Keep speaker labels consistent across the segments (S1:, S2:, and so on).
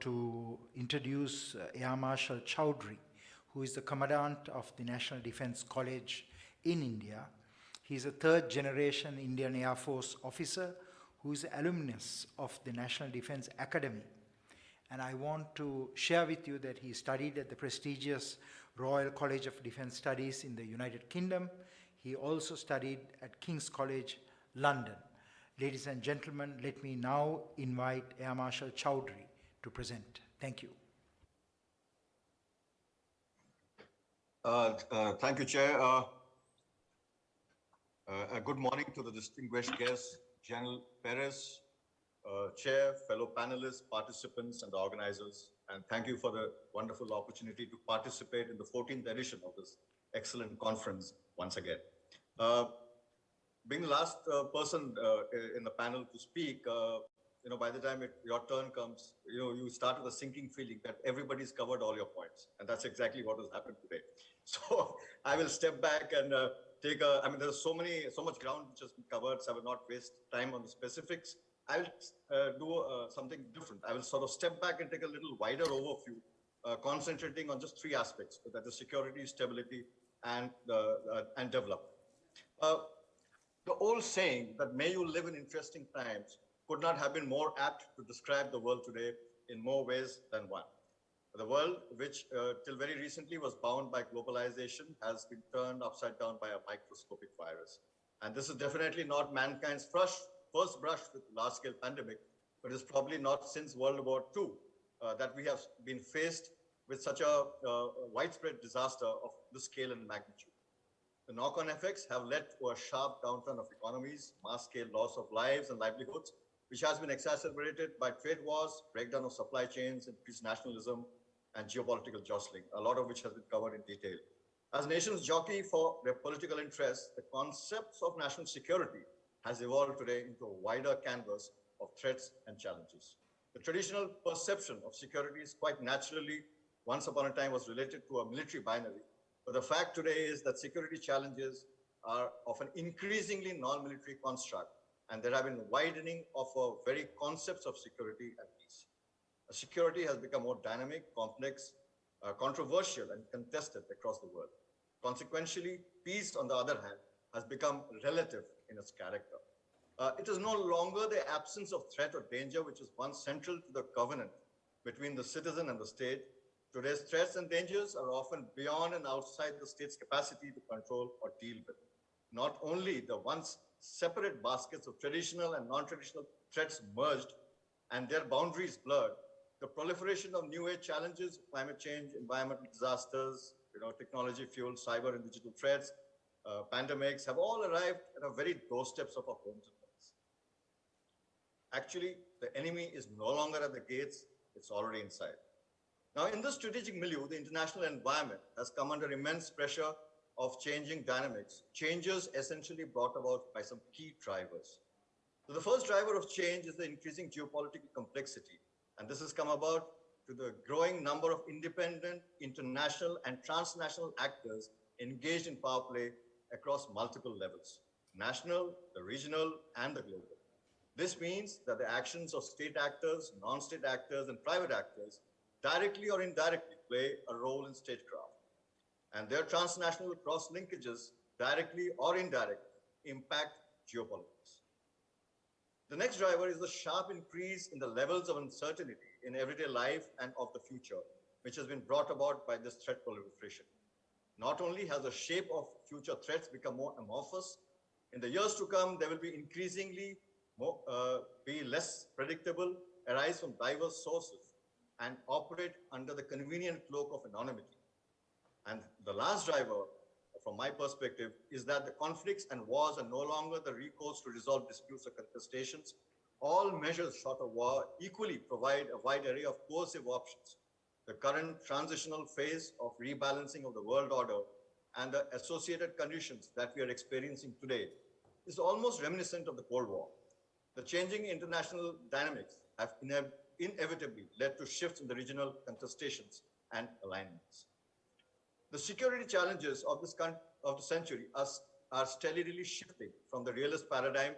S1: to introduce Air Marshal Choudhury, who is the Commandant of the National Defense College in India. He is a third generation Indian Air Force officer who is alumnus of the National Defense Academy. And I want to share with you that he studied at the prestigious Royal College of Defense Studies in the United Kingdom. He also studied at King's College, London. Ladies and gentlemen, let me now invite Air Marshal Choudhury to present. Thank you.
S2: Thank you, Chair. Good morning to the distinguished guests, General Perez, Chair, fellow panelists, participants, and organizers. And thank you for the wonderful opportunity to participate in the 14th edition of this excellent conference once again. Being the last person in the panel to speak, by the time your turn comes, you start with a sinking feeling that everybody's covered all your points. And that's exactly what has happened today. So I will step back and there's so much ground which has been covered, so I will not waste time on the specifics. I'll do something different. I will sort of step back and take a little wider overview, concentrating on just three aspects, that is security, stability, and development. The old saying that may you live in interesting times could not have been more apt to describe the world today in more ways than one. The world, which till very recently was bound by globalization, has been turned upside down by a microscopic virus. And this is definitely not mankind's first brush with large-scale pandemic, but it's probably not since World War II that we have been faced with such a widespread disaster of this scale and magnitude. The knock-on effects have led to a sharp downturn of economies, mass-scale loss of lives and livelihoods, which has been exacerbated by trade wars, breakdown of supply chains, increased nationalism, and geopolitical jostling, a lot of which has been covered in detail. As nations jockey for their political interests, the concepts of national security has evolved today into a wider canvas of threats and challenges. The traditional perception of security is quite naturally, once upon a time, was related to a military binary. But the fact today is that security challenges are of an increasingly non-military construct, and there have been widening of very concepts of security and peace. Security has become more dynamic, complex, controversial, and contested across the world. Consequentially, peace, on the other hand, has become relative in its character. It is no longer the absence of threat or danger which is once central to the covenant between the citizen and the state. Today's threats and dangers are often beyond and outside the state's capacity to control or deal with. Not only the once separate baskets of traditional and non-traditional threats merged and their boundaries blurred, the proliferation of new age challenges, climate change, environmental disasters, technology-fueled cyber and digital threats, pandemics have all arrived at the very doorsteps of our homes and homes. Actually, the enemy is no longer at the gates, it's already inside. Now, in this strategic milieu, the international environment has come under immense pressure of changing dynamics, changes essentially brought about by some key drivers. So the first driver of change is the increasing geopolitical complexity, and this has come about to the growing number of independent, international, and transnational actors engaged in power play across multiple levels, national, the regional, and the global. This means that the actions of state actors, non-state actors, and private actors directly or indirectly play a role in statecraft. And their transnational cross-linkages, directly or indirectly, impact geopolitics. The next driver is the sharp increase in the levels of uncertainty in everyday life and of the future, which has been brought about by this threat proliferation. Not only has the shape of future threats become more amorphous, in the years to come, there will be increasingly be less predictable, arise from diverse sources, and operate under the convenient cloak of anonymity. And the last driver, from my perspective, is that the conflicts and wars are no longer the recourse to resolve disputes or contestations. All measures short of war equally provide a wide array of coercive options. The current transitional phase of rebalancing of the world order and the associated conditions that we are experiencing today is almost reminiscent of the Cold War. The changing international dynamics have inevitably led to shifts in the regional contestations and alignments. The security challenges of the century are steadily shifting from the realist paradigm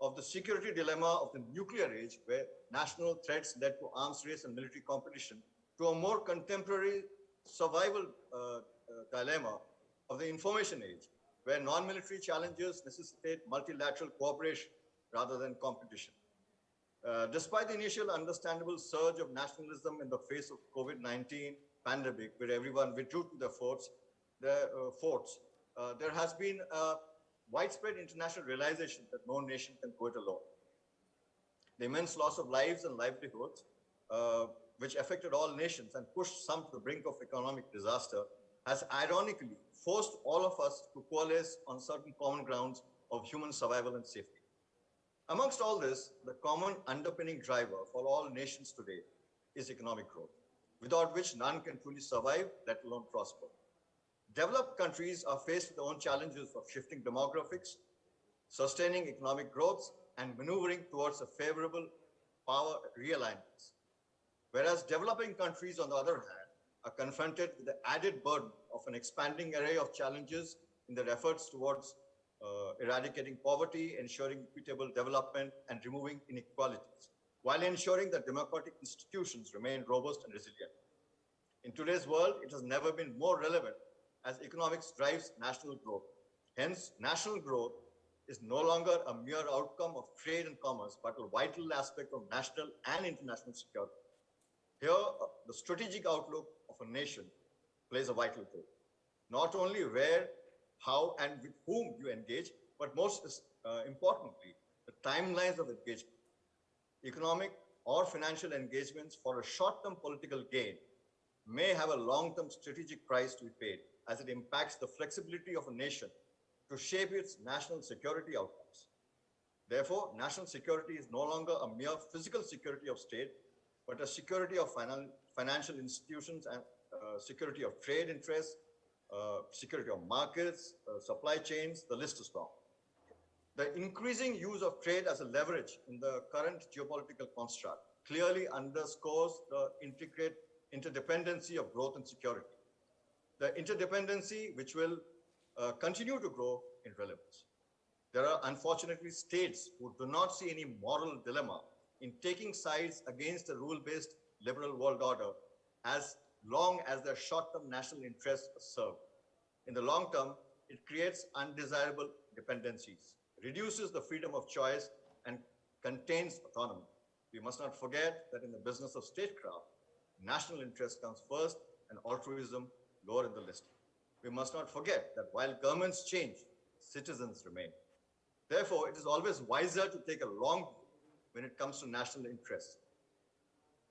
S2: of the security dilemma of the nuclear age, where national threats led to arms race and military competition, to a more contemporary survival dilemma of the information age, where non-military challenges necessitate multilateral cooperation rather than competition. Despite the initial understandable surge of nationalism in the face of COVID-19 pandemic, where everyone withdrew to their forts, there has been a widespread international realization that no nation can go it alone. The immense loss of lives and livelihoods, which affected all nations and pushed some to the brink of economic disaster, has ironically forced all of us to coalesce on certain common grounds of human survival and safety. Amongst all this, the common underpinning driver for all nations today is economic growth, without which none can truly survive, let alone prosper. Developed countries are faced with their own challenges of shifting demographics, sustaining economic growth, and maneuvering towards a favorable power realignments. Whereas developing countries, on the other hand, are confronted with the added burden of an expanding array of challenges in their efforts towards eradicating poverty, ensuring equitable development, and removing inequalities, while ensuring that democratic institutions remain robust and resilient. In today's world, it has never been more relevant as economics drives national growth. Hence, national growth is no longer a mere outcome of trade and commerce, but a vital aspect of national and international security. Here, the strategic outlook of a nation plays a vital role. Not only where, how, and with whom you engage, but most importantly, the timelines of engagement. Economic or financial engagements for a short-term political gain may have a long-term strategic price to be paid, as it impacts the flexibility of a nation to shape its national security outcomes. Therefore, national security is no longer a mere physical security of state, but a security of financial institutions and security of trade interests, security of markets, supply chains, the list is long. The increasing use of trade as a leverage in the current geopolitical construct clearly underscores the intricate interdependency of growth and security. The interdependency which will continue to grow in relevance. There are unfortunately states who do not see any moral dilemma in taking sides against the rule-based liberal world order as long as their short-term national interests are served. In the long term, it creates undesirable dependencies, reduces the freedom of choice, and contains autonomy. We must not forget that in the business of statecraft, national interest comes first and altruism lower in the list. We must not forget that while governments change, citizens remain. Therefore, it is always wiser to take a long view when it comes to national interests.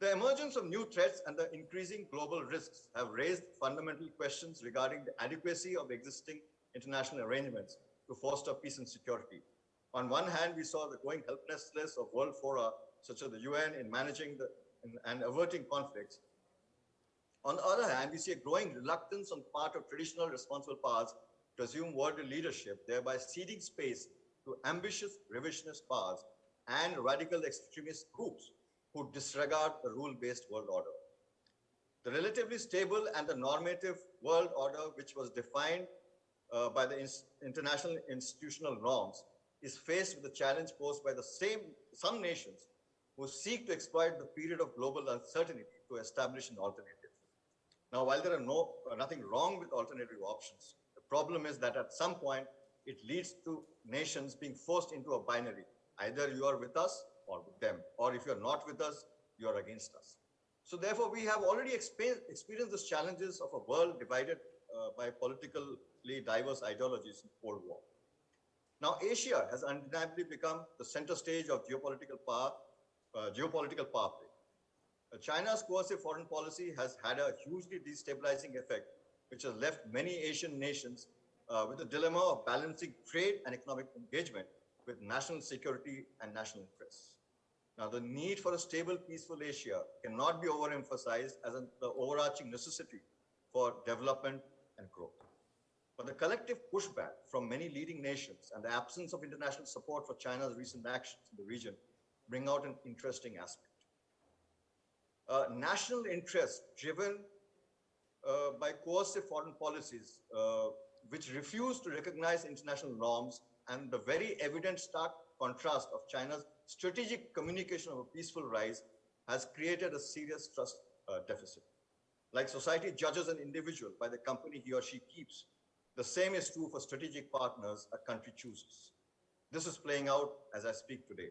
S2: The emergence of new threats and the increasing global risks have raised fundamental questions regarding the adequacy of existing international arrangements to foster peace and security. On one hand, we saw the growing helplessness of world fora, such as the UN, in managing and averting conflicts. On the other hand, we see a growing reluctance on the part of traditional responsible powers to assume world leadership, thereby ceding space to ambitious revisionist powers and radical extremist groups who disregard the rule-based world order. The relatively stable and the normative world order, which was defined by the international institutional norms, is faced with the challenge posed by some nations who seek to exploit the period of global uncertainty to establish an alternative. Now, while there are nothing wrong with alternative options, the problem is that at some point, it leads to nations being forced into a binary. Either you are with us or with them, or if you're not with us, you're against us. So therefore, we have already experienced the challenges of a world divided by politically diverse ideologies in the Cold War. Now, Asia has undeniably become the center stage of geopolitical power play. China's coercive foreign policy has had a hugely destabilizing effect, which has left many Asian nations with the dilemma of balancing trade and economic engagement with national security and national interests. Now, the need for a stable, peaceful Asia cannot be overemphasized as the overarching necessity for development and growth. But the collective pushback from many leading nations and the absence of international support for China's recent actions in the region bring out an interesting aspect. National interest driven by coercive foreign policies which refuse to recognize international norms and the very evident stark contrast of China's strategic communication of a peaceful rise has created a serious trust deficit. Like society judges an individual by the company he or she keeps, the same is true for strategic partners a country chooses. This is playing out as I speak today.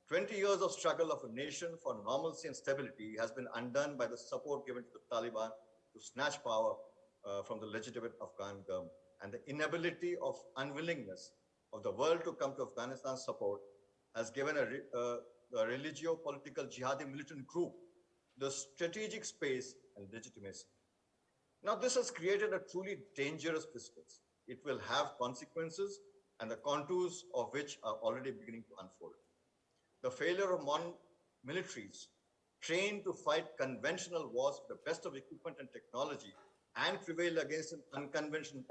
S2: 20 years of struggle of a nation for normalcy and stability has been undone by the support given to the Taliban to snatch power from the legitimate Afghan government. And the inability of unwillingness of the world to come to Afghanistan's support has given a religio-political jihadi militant group the strategic space and legitimacy. Now, this has created a truly dangerous precedent. It will have consequences, and the contours of which are already beginning to unfold. The failure of modern militaries trained to fight conventional wars with the best of equipment and technology and prevail against an unconventional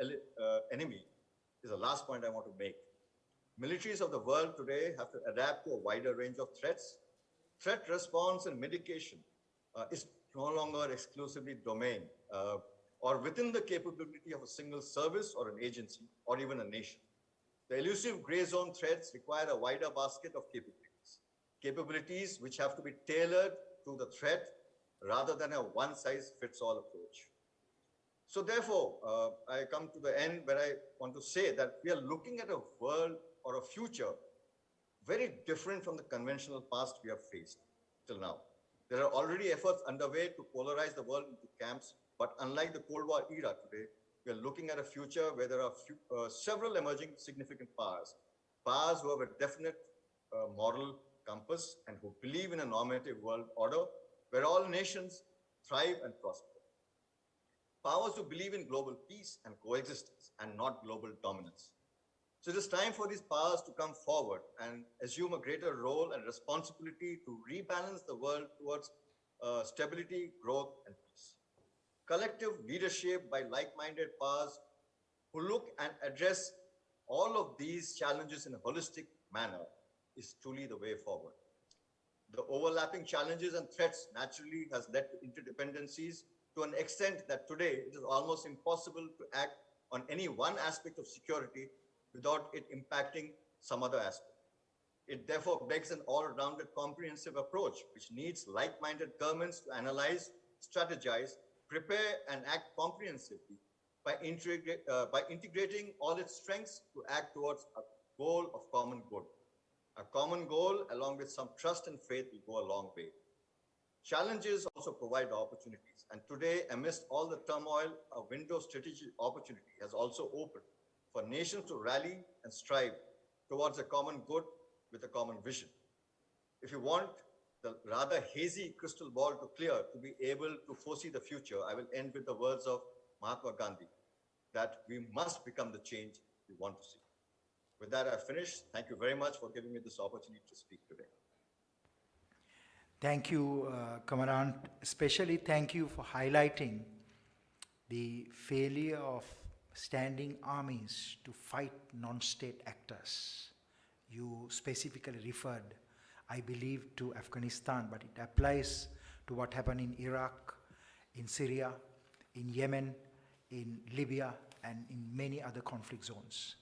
S2: enemy is the last point I want to make. Militaries of the world today have to adapt to a wider range of threats. Threat response and mitigation is no longer exclusively domain or within the capability of a single service or an agency or even a nation. The elusive gray zone threats require a wider basket of capabilities which have to be tailored to the threat rather than a one-size-fits-all approach. So therefore, I come to the end where I want to say that we are looking at a world or a future very different from the conventional past we have faced till now. There are already efforts underway to polarize the world into camps, but unlike the Cold War era today, we are looking at a future where there are several emerging significant powers who have a definite moral compass and who believe in a normative world order where all nations thrive and prosper. Powers who believe in global peace and coexistence and not global dominance. So it is time for these powers to come forward and assume a greater role and responsibility to rebalance the world towards stability, growth, and peace. Collective leadership by like-minded powers who look and address all of these challenges in a holistic manner is truly the way forward. The overlapping challenges and threats naturally has led to interdependencies to an extent that today it is almost impossible to act on any one aspect of security without it impacting some other aspect. It therefore begs an all-rounded comprehensive approach, which needs like-minded governments to analyze, strategize, prepare, and act comprehensively by integrating all its strengths to act towards a goal of common good. A common goal, along with some trust and faith, will go a long way. Challenges also provide opportunities, and today, amidst all the turmoil, a window of strategic opportunity has also opened for nations to rally and strive towards a common good with a common vision. If you want the rather hazy crystal ball to clear to be able to foresee the future, I will end with the words of Mahatma Gandhi, that we must become the change we want to see. With that, I finish. Thank you very much for giving me this opportunity to speak today.
S1: Thank you, Commandant. Especially thank you for highlighting the failure of standing armies to fight non-state actors. You specifically referred, I believe, to Afghanistan, but it applies to what happened in Iraq, in Syria, in Yemen, in Libya, and in many other conflict zones.